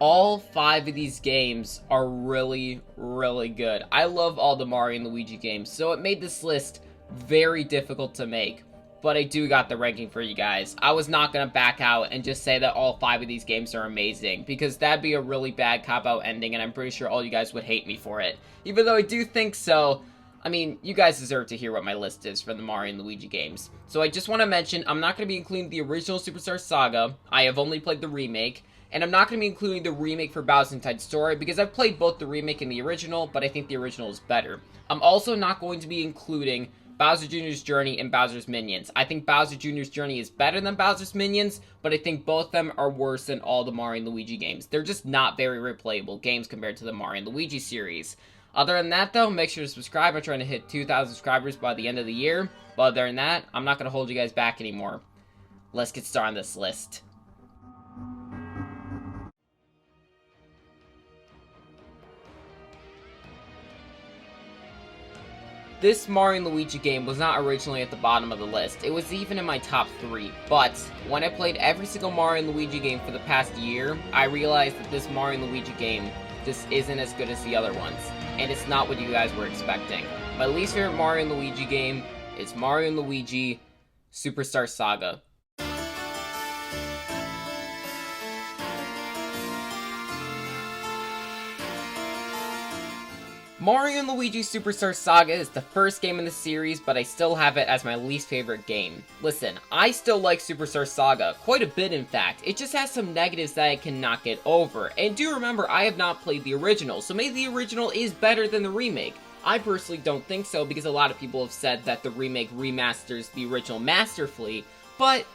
All 5 of these games are really, really good. I love all the Mario and Luigi games, so it made this list very difficult to make. But I do got the ranking for you guys. I was not going to back out and just say that all 5 of these games are amazing, because that'd be a really bad cop-out ending, and I'm pretty sure all you guys would hate me for it. Even though I do think so, I mean, you guys deserve to hear what my list is for the Mario and Luigi games. So I just want to mention, I'm not going to be including the original Superstar Saga. I have only played the remake. And I'm not going to be including the remake for Bowser's Inside Story, because I've played both the remake and the original, but I think the original is better. I'm also not going to be including Bowser Jr.'s Journey and Bowser's Minions. I think Bowser Jr.'s Journey is better than Bowser's Minions, but I think both of them are worse than all the Mario and Luigi games. They're just not very replayable games compared to the Mario and Luigi series. Other than that, though, make sure to subscribe. I'm trying to hit 2,000 subscribers by the end of the year. But other than that, I'm not going to hold you guys back anymore. Let's get started on this list. This Mario & Luigi game was not originally at the bottom of the list. It was even in my top 3, but when I played every single Mario & Luigi game for the past year, I realized that this Mario & Luigi game just isn't as good as the other ones, and it's not what you guys were expecting. My least favorite Mario & Luigi game is Mario & Luigi Superstar Saga. Mario & Luigi Superstar Saga is the first game in the series, but I still have it as my least favorite game. Listen, I still like Superstar Saga, quite a bit in fact. It just has some negatives that I cannot get over. And do remember, I have not played the original, so maybe the original is better than the remake. I personally don't think so, because a lot of people have said that the remake remasters the original masterfully, but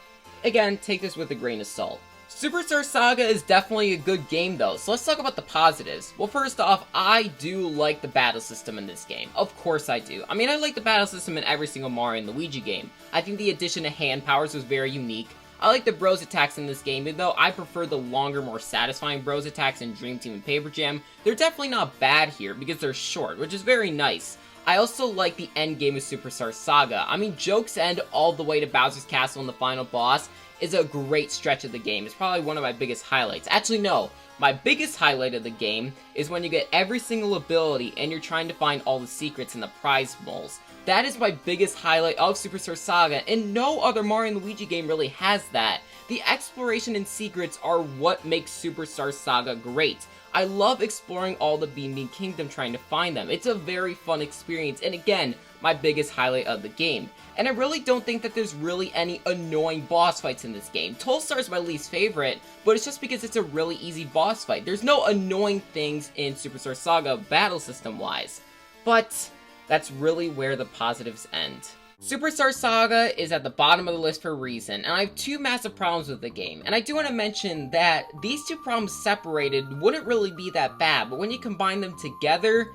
again, take this with a grain of salt. Superstar Saga is definitely a good game though, so let's talk about the positives. Well, first off, I do like the battle system in this game. Of course I do. I mean, I like the battle system in every single Mario and Luigi game. I think the addition of hand powers was very unique. I like the bros attacks in this game, even though I prefer the longer, more satisfying bros attacks in Dream Team and Paper Jam. They're definitely not bad here because they're short, which is very nice. I also like the end game of Superstar Saga. I mean, Joke's End all the way to Bowser's Castle and the final boss is a great stretch of the game. It's probably one of my biggest highlights. Actually, no. My biggest highlight of the game is when you get every single ability and you're trying to find all the secrets in the prize moles. That is my biggest highlight of Superstar Saga, and no other Mario & Luigi game really has that. The exploration and secrets are what makes Superstar Saga great. I love exploring all the Bean Bean Kingdom trying to find them. It's a very fun experience, and again, my biggest highlight of the game. And I really don't think that there's really any annoying boss fights in this game. Tolstar is my least favorite, but it's just because it's a really easy boss fight. There's no annoying things in Superstar Saga battle system wise. But that's really where the positives end. Superstar Saga is at the bottom of the list for a reason, and I have 2 massive problems with the game. And I do want to mention that these 2 problems separated wouldn't really be that bad, but when you combine them together,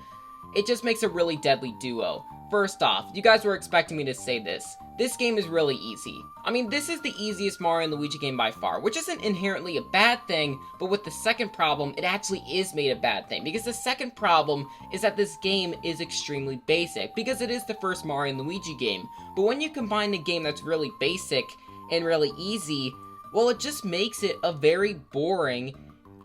it just makes a really deadly duo. First off, you guys were expecting me to say this. This game is really easy. I mean, this is the easiest Mario & Luigi game by far, which isn't inherently a bad thing, but with the second problem, it actually is made a bad thing, because the second problem is that this game is extremely basic, because it is the first Mario & Luigi game. But when you combine a game that's really basic and really easy, well, it just makes it a very boring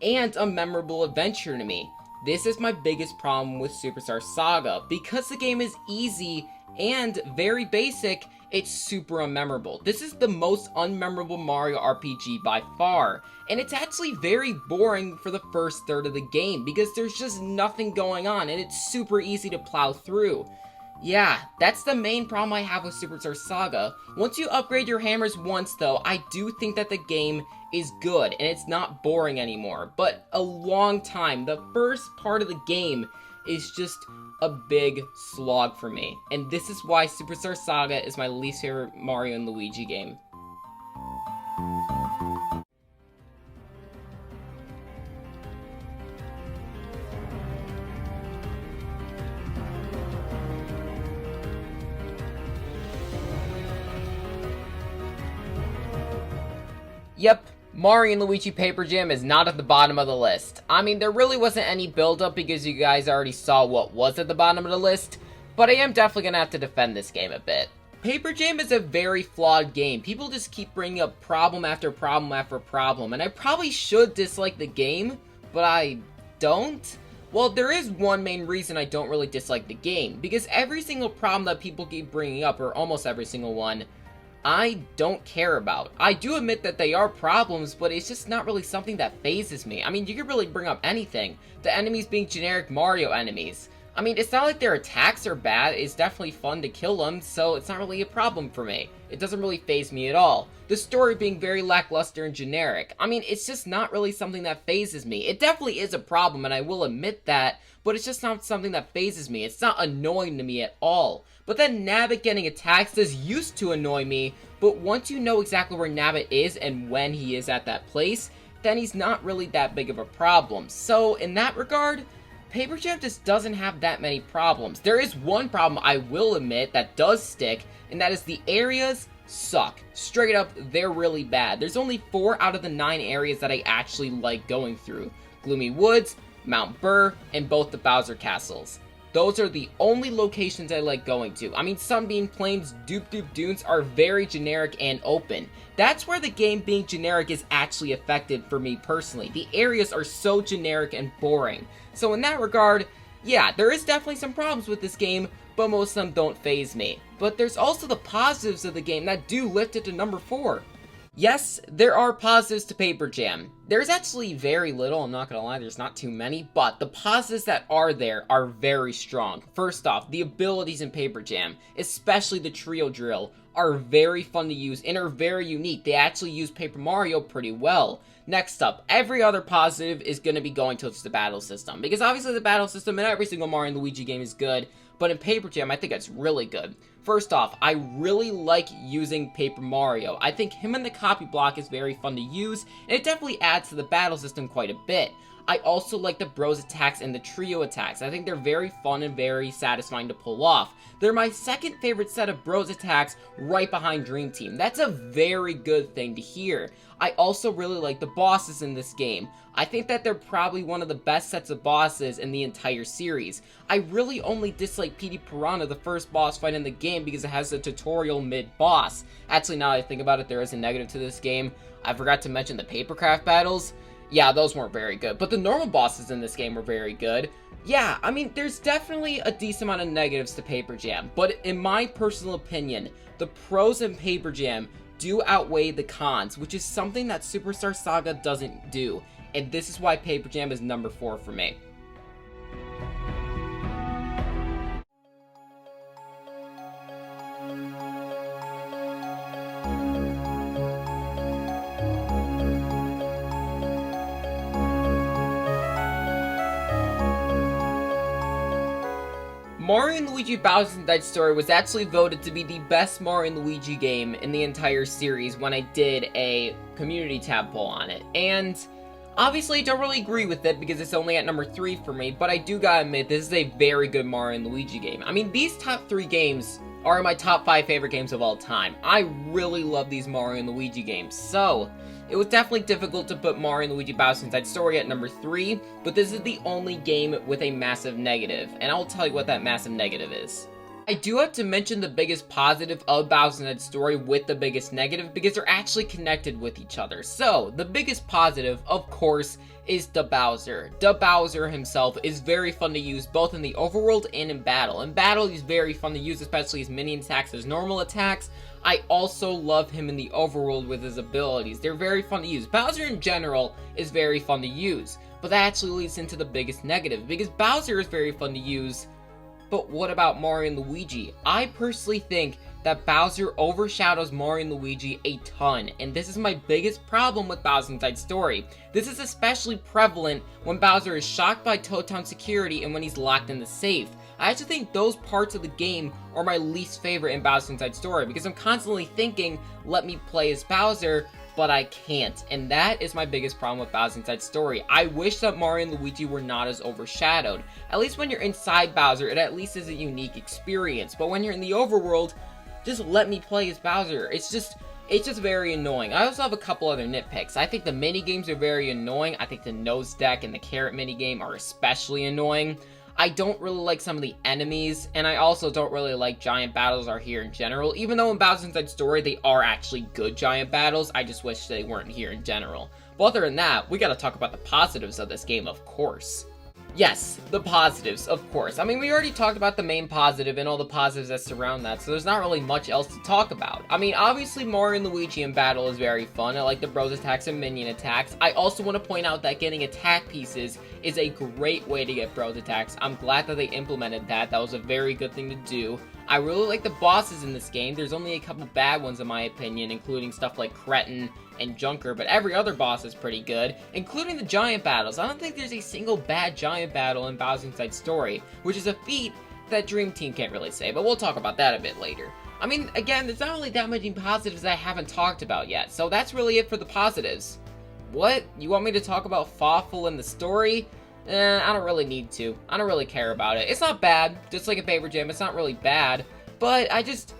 and a memorable adventure to me. This is my biggest problem with Superstar Saga. Because the game is easy and very basic, it's super unmemorable. This is the most unmemorable Mario RPG by far. And it's actually very boring for the first third of the game because there's just nothing going on and it's super easy to plow through. Yeah, that's the main problem I have with Superstar Saga. Once you upgrade your hammers once though, I do think that the game is good and it's not boring anymore. But a long time, the first part of the game is just a big slog for me. And this is why Superstar Saga is my least favorite Mario & Luigi game. Yep, Mario & Luigi Paper Jam is not at the bottom of the list. I mean, there really wasn't any build-up because you guys already saw what was at the bottom of the list, but I am definitely going to have to defend this game a bit. Paper Jam is a very flawed game. People just keep bringing up problem after problem after problem, and I probably should dislike the game, but I don't? Well, there is one main reason I don't really dislike the game, because every single problem that people keep bringing up, or almost every single one, I don't care about. I do admit that they are problems, but it's just not really something that phases me. I mean, you could really bring up anything. The enemies being generic Mario enemies. I mean, it's not like their attacks are bad, it's definitely fun to kill them, so it's not really a problem for me. It doesn't really faze me at all. The story being very lackluster and generic. I mean, it's just not really something that phases me. It definitely is a problem, and I will admit that, but it's just not something that phases me. It's not annoying to me at all. But then Nabbit getting attacks does used to annoy me, but once you know exactly where Nabbit is and when he is at that place, then he's not really that big of a problem. So, in that regard, Paper Jam just doesn't have that many problems. There is one problem I will admit that does stick, and that is the areas suck. Straight up, they're really bad. There's only 4 out of the 9 areas that I actually like going through. Gloomy Woods, Mount Burr, and both the Bowser Castles. Those are the only locations I like going to. I mean, Sunbeam Plains, Doop Doop Dunes are very generic and open. That's where the game being generic is actually effective for me personally. The areas are so generic and boring. So in that regard, yeah, there is definitely some problems with this game, but most of them don't faze me. But there's also the positives of the game that do lift it to number 4. Yes, there are positives to Paper Jam. There's actually very little, I'm not gonna lie, there's not too many, but the positives that are there are very strong. First off, the abilities in Paper Jam, especially the Trio Drill, are very fun to use and are very unique. They actually use Paper Mario pretty well. Next up, every other positive is going to be going towards the battle system, because obviously the battle system in every single Mario and Luigi game is good, but in Paper Jam I think it's really good. First off, I really like using Paper Mario. I think him and the copy block is very fun to use, and it definitely adds to the battle system quite a bit. I also like the Bros attacks and the Trio attacks. I think they're very fun and very satisfying to pull off. They're my second favorite set of Bros attacks right behind Dream Team. That's a very good thing to hear. I also really like the bosses in this game. I think that they're probably one of the best sets of bosses in the entire series. I really only dislike Petey Piranha, the first boss fight in the game, because it has a tutorial mid-boss. Actually, now that I think about it, there is a negative to this game. I forgot to mention the Papercraft battles. Yeah, those weren't very good, but the normal bosses in this game were very good. Yeah, I mean, there's definitely a decent amount of negatives to Paper Jam, but in my personal opinion, the pros in Paper Jam do outweigh the cons, which is something that Superstar Saga doesn't do, and this is why Paper Jam is number 4 for me. Mario & Luigi Bowser's Inside Story was actually voted to be the best Mario & Luigi game in the entire series when I did a community tab poll on it. And obviously I don't really agree with it because it's only at number 3 for me, but I do gotta admit this is a very good Mario & Luigi game. I mean, these top 3 games are my top 5 favorite games of all time. I really love these Mario & Luigi games, so it was definitely difficult to put Mario & Luigi Bowser's Inside Story at number 3, but this is the only game with a massive negative, and I'll tell you what that massive negative is. I do have to mention the biggest positive of Bowser's Inside Story with the biggest negative, because they're actually connected with each other. So, the biggest positive, of course, is the Bowser. The Bowser himself is very fun to use both in the overworld and in battle. In battle, he's very fun to use, especially his minion attacks, his normal attacks. I also love him in the overworld with his abilities. They're very fun to use. Bowser in general is very fun to use, but that actually leads into the biggest negative, because Bowser is very fun to use, but what about Mario and Luigi? I personally think that Bowser overshadows Mario and Luigi a ton, and this is my biggest problem with Bowser's Inside Story. This is especially prevalent when Bowser is shocked by Toad Town security and when he's locked in the safe. I actually think those parts of the game are my least favorite in Bowser's Inside Story, because I'm constantly thinking, let me play as Bowser, but I can't, and that is my biggest problem with Bowser's Inside Story. I wish that Mario and Luigi were not as overshadowed. At least when you're inside Bowser, it at least is a unique experience, but when you're in the overworld, just let me play as Bowser. It's just very annoying. I also have a couple other nitpicks. I think the minigames are very annoying. I think the nose deck and the carrot minigame are especially annoying. I don't really like some of the enemies, and I also don't really like giant battles are here in general. Even though in Bowser's Inside Story they are actually good giant battles, I just wish they weren't here in general. But other than that, we gotta talk about the positives of this game, of course. Yes, the positives, of course. I mean, we already talked about the main positive and all the positives that surround that, so there's not really much else to talk about. I mean, obviously Mario and Luigi in battle is very fun. I like the bros attacks and minion attacks. I also want to point out that getting attack pieces is a great way to get bros attacks. I'm glad that they implemented that. That was a very good thing to do. I really like the bosses in this game. There's only a couple bad ones in my opinion, including stuff like Cretin and Junker, but every other boss is pretty good, including the giant battles. I don't think there's a single bad giant battle in Bowser's Inside Story, which is a feat that Dream Team can't really say, but we'll talk about that a bit later. I mean, again, there's not really that many positives that I haven't talked about yet, so that's really it for the positives. What? You want me to talk about Fawful in the story? I don't really need to. I don't really care about it. It's not bad, just like a paper jam, it's not really bad, but I just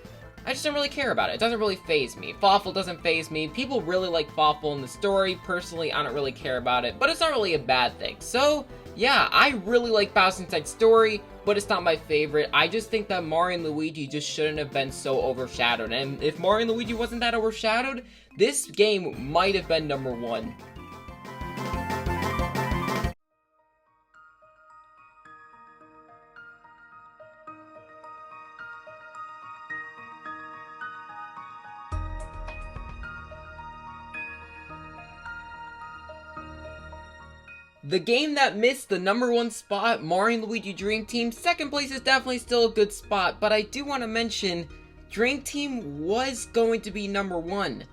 don't really care about it. It doesn't really faze me. Fawful doesn't faze me. People really like Fawful in the story. Personally, I don't really care about it, but it's not really a bad thing. So, yeah, I really like Bowser's Inside Story, but it's not my favorite. I just think that Mario and Luigi just shouldn't have been so overshadowed, and if Mario and Luigi wasn't that overshadowed, this game might have been number 1. The game that missed the number 1 spot, Mario & Luigi Dream Team, second place is definitely still a good spot, but I do want to mention, Dream Team was going to be number 1,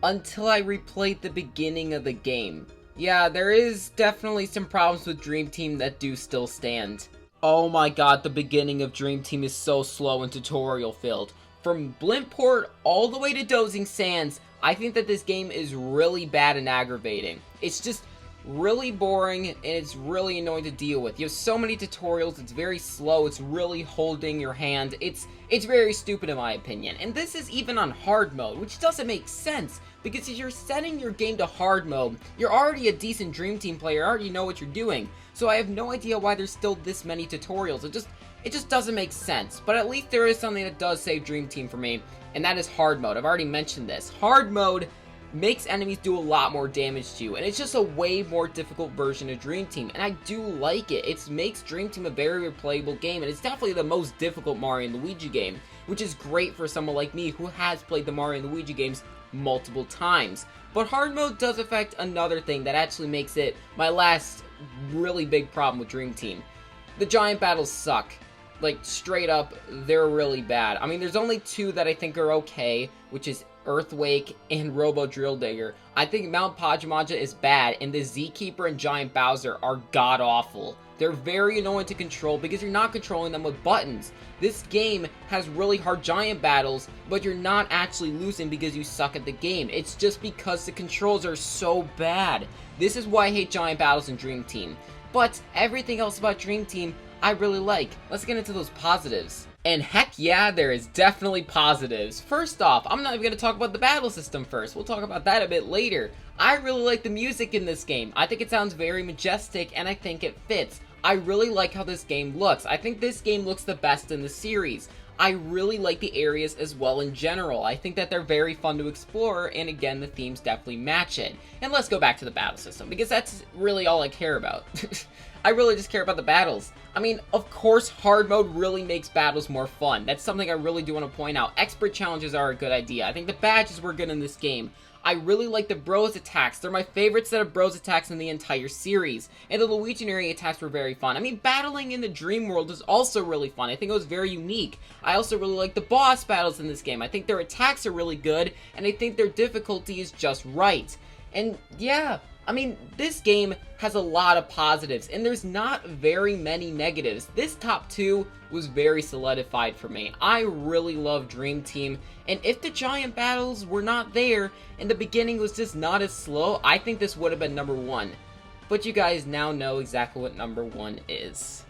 until I replayed the beginning of the game. Yeah, there is definitely some problems with Dream Team that do still stand. Oh my god, the beginning of Dream Team is so slow and tutorial filled. From Blintport all the way to Dozing Sands, I think that this game is really bad and aggravating. It's just really boring, and it's really annoying to deal with. You have so many tutorials, it's very slow, it's really holding your hand, it's very stupid in my opinion. And this is even on hard mode, which doesn't make sense, because if you're setting your game to hard mode, you're already a decent Dream Team player, you already know what you're doing. So I have no idea why there's still this many tutorials, it just doesn't make sense. But at least there is something that does save Dream Team for me, and that is hard mode. I've already mentioned this. Hard mode makes enemies do a lot more damage to you, and it's just a way more difficult version of Dream Team, and I do like it. It makes Dream Team a very replayable game, and it's definitely the most difficult Mario & Luigi game, which is great for someone like me who has played the Mario & Luigi games multiple times. But hard mode does affect another thing that actually makes it my last really big problem with Dream Team. The giant battles suck. Like, straight up, they're really bad. I mean, there's only 2 that I think are okay, which is Earthquake and Robo Drill Digger. I think Mount Pajamaja is bad, and the Z-Keeper and Giant Bowser are god-awful. They're very annoying to control because you're not controlling them with buttons. This game has really hard giant battles, but you're not actually losing because you suck at the game. It's just because the controls are so bad. This is why I hate giant battles in Dream Team. But everything else about Dream Team, I really like. Let's get into those positives. And heck yeah, there is definitely positives. First off, I'm not even going to talk about the battle system first. We'll talk about that a bit later. I really like the music in this game. I think it sounds very majestic, and I think it fits. I really like how this game looks. I think this game looks the best in the series. I really like the areas as well in general. I think that they're very fun to explore, and again, the themes definitely match it. And let's go back to the battle system, because that's really all I care about. I really just care about the battles. I mean, of course, hard mode really makes battles more fun. That's something I really do want to point out. Expert challenges are a good idea. I think the badges were good in this game. I really like the bros attacks. They're my favorite set of bros attacks in the entire series. And the Luigi area attacks were very fun. I mean, battling in the dream world is also really fun. I think it was very unique. I also really like the boss battles in this game. I think their attacks are really good, and I think their difficulty is just right. And yeah, I mean, this game has a lot of positives, and there's not very many negatives. This top 2 was very solidified for me. I really love Dream Team, and if the giant battles were not there, and the beginning was just not as slow, I think this would have been number 1. But you guys now know exactly what number 1 is.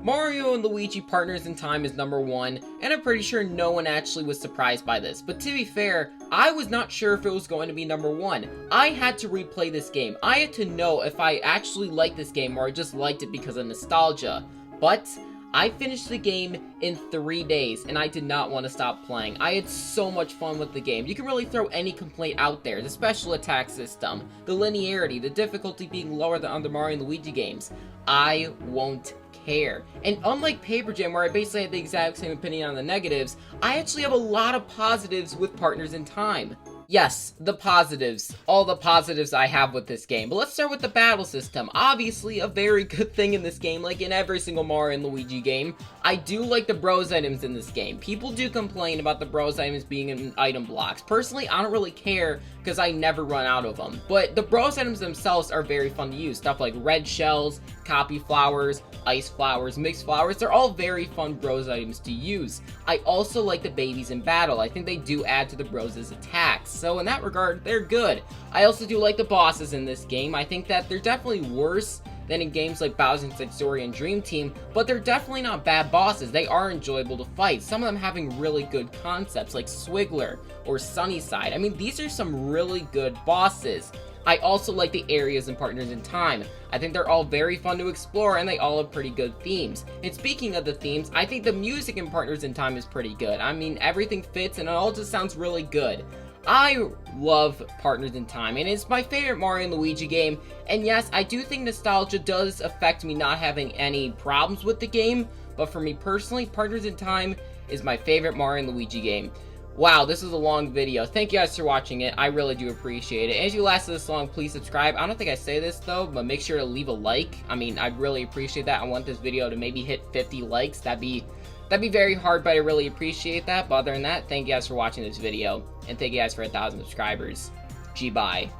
Mario Mario and Luigi Partners in Time is number 1, and I'm pretty sure no one actually was surprised by this. But to be fair, I was not sure if it was going to be number 1. I had to replay this game. I had to know if I actually liked this game or I just liked it because of nostalgia. But I finished the game in 3 days, and I did not want to stop playing. I had so much fun with the game. You can really throw any complaint out there. The special attack system, the linearity, the difficulty being lower than other Mario and Luigi games. I won't care. And unlike Paper Jam, where I basically had the exact same opinion on the negatives, I actually have a lot of positives with Partners in Time. Yes, the positives. All the positives I have with this game. But let's start with the battle system. Obviously, a very good thing in this game, like in every single Mario and Luigi game. I do like the bros items in this game. People do complain about the bros items being in item blocks. Personally, I don't really care because I never run out of them. But the bros items themselves are very fun to use. Stuff like red shells, copy flowers, ice flowers, mixed flowers. They're all very fun bros items to use. I also like the babies in battle. I think they do add to the bros' attacks. So in that regard, they're good. I also do like the bosses in this game. I think that they're definitely worse than in games like Bowser's Inside Story and Dream Team, but they're definitely not bad bosses. They are enjoyable to fight. Some of them having really good concepts like Swiggler or Sunnyside. I mean, these are some really good bosses. I also like the areas in Partners in Time. I think they're all very fun to explore, and they all have pretty good themes. And speaking of the themes, I think the music in Partners in Time is pretty good. I mean, everything fits, and it all just sounds really good. I love Partners in Time, and it's my favorite Mario and Luigi game. And yes, I do think nostalgia does affect me not having any problems with the game, but for me personally, Partners in Time is my favorite Mario and Luigi game. Wow, this is a long video. Thank you guys for watching it. I really do appreciate it. And if you lasted this long, please subscribe. I don't think I say this though, but make sure to leave a like. I mean, I'd really appreciate that. I want this video to maybe hit 50 likes. That'd be very hard, but I really appreciate that. But other than that, thank you guys for watching this video. And thank you guys for 1,000 subscribers. Bye.